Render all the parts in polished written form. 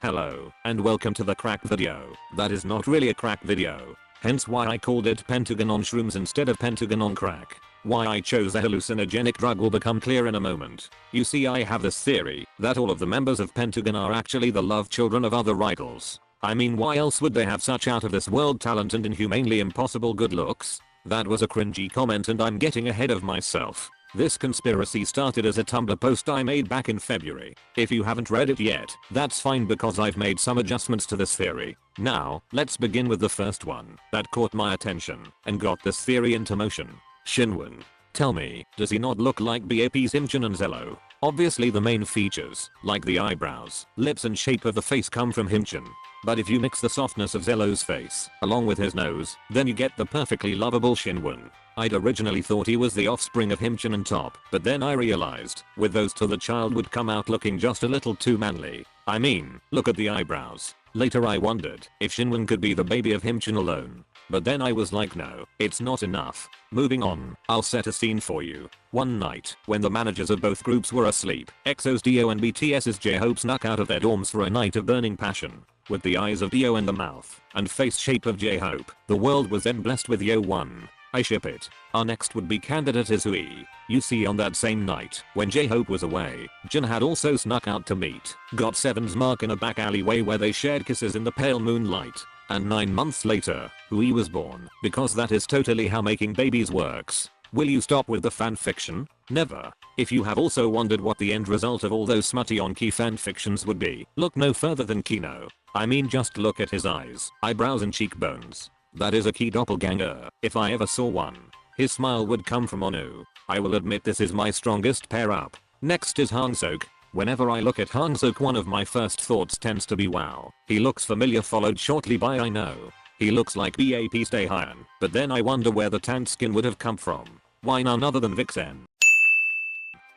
Hello, and welcome to the crack video. That is not really a crack video. Hence why I called it Pentagon on shrooms instead of Pentagon on crack. Why I chose a hallucinogenic drug will become clear in a moment. You see, I have this theory that all of the members of Pentagon are actually the love children of other rivals. I mean, why else would they have such out of this world talent and inhumanely impossible good looks? That was a cringy comment and I'm getting ahead of myself. This conspiracy started as a Tumblr post I made back in February. If you haven't read it yet, that's fine because I've made some adjustments to this theory. Now, let's begin with the first one that caught my attention and got this theory into motion. Shinwon. Tell me, does he not look like BAP's Himchun and Zello? Obviously the main features, like the eyebrows, lips and shape of the face come from Himchun. But if you mix the softness of Zello's face, along with his nose, then you get the perfectly lovable Shinwon. I'd originally thought he was the offspring of Himchun and Top, but then I realized, with those two the child would come out looking just a little too manly. I mean, look at the eyebrows. Later I wondered if Shinwon could be the baby of Himchun alone. But then I was like, no, it's not enough. Moving on, I'll set a scene for you. One night, when the managers of both groups were asleep, EXO's Dio and BTS's J-Hope snuck out of their dorms for a night of burning passion. With the eyes of Dio and the mouth and face shape of J-Hope, the world was then blessed with Yo1. I ship it. Our next would be candidate is Hui. You see, on that same night, when J-Hope was away, Jin had also snuck out to meet GOT7's Mark in a back alleyway where they shared kisses in the pale moonlight. And 9 months later, Hui was born, because that is totally how making babies works. Will you stop with the fanfiction? Never. If you have also wondered what the end result of all those smutty on-key fanfictions would be, look no further than Kino. I mean, just look at his eyes, eyebrows and cheekbones. That is a key doppelganger, if I ever saw one. His smile would come from Onu. I will admit this is my strongest pair up. Next is Hangsuk. Whenever I look at Hangsuk, one of my first thoughts tends to be wow. He looks familiar, followed shortly by I know. He looks like BAP Stay Hyun, but then I wonder where the tanned skin would have come from. Why none other than Vixen?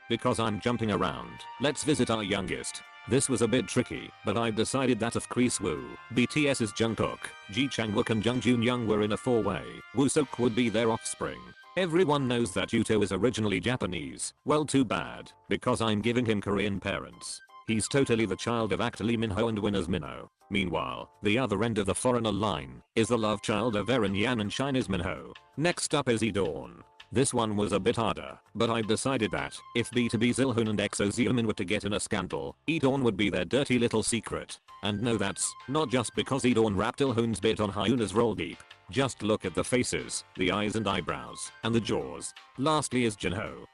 Because I'm jumping around, let's visit our youngest. This was a bit tricky, but I've decided that if Chris Wu, BTS's Jungkook, Ji Changwook and Jung Jun Young were in a four-way, Wooseok would be their offspring. Everyone knows that Yuto is originally Japanese. Well, too bad, because I'm giving him Korean parents. He's totally the child of actor Lee Min-ho and Winners Minho. Meanwhile, the other end of the foreigner line is the love child of Eren Yan and China's Minho. Next up is Dawn. This one was a bit harder, but I've decided that if B2B Zilhoon and EXO Xiaomin were to get in a scandal, Dawn would be their dirty little secret. And no, that's not just because Dawn rapped Ilhoon's bit on Hyuna's Roll Deep. Just look at the faces, the eyes and eyebrows, and the jaws. Lastly is Jinho.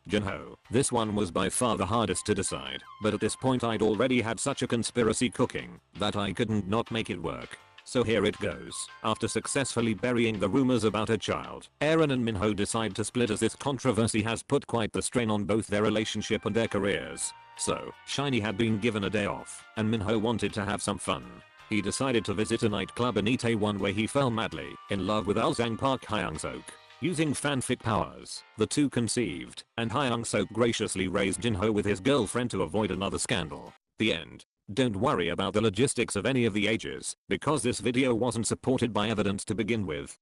Jinho. This one was by far the hardest to decide, but at this point I'd already had such a conspiracy cooking that I couldn't not make it work. So here it goes. After successfully burying the rumors about her child, Eren and Minho decide to split as this controversy has put quite the strain on both their relationship and their careers. So, Shiny had been given a day off, and Minho wanted to have some fun. He decided to visit a nightclub in Itaewon where he fell madly in love with Ulzang Park Hyungsuk. Using fanfic powers, the two conceived, and Hyungsuk graciously raised Jinho with his girlfriend to avoid another scandal. The end. Don't worry about the logistics of any of the ages, because this video wasn't supported by evidence to begin with.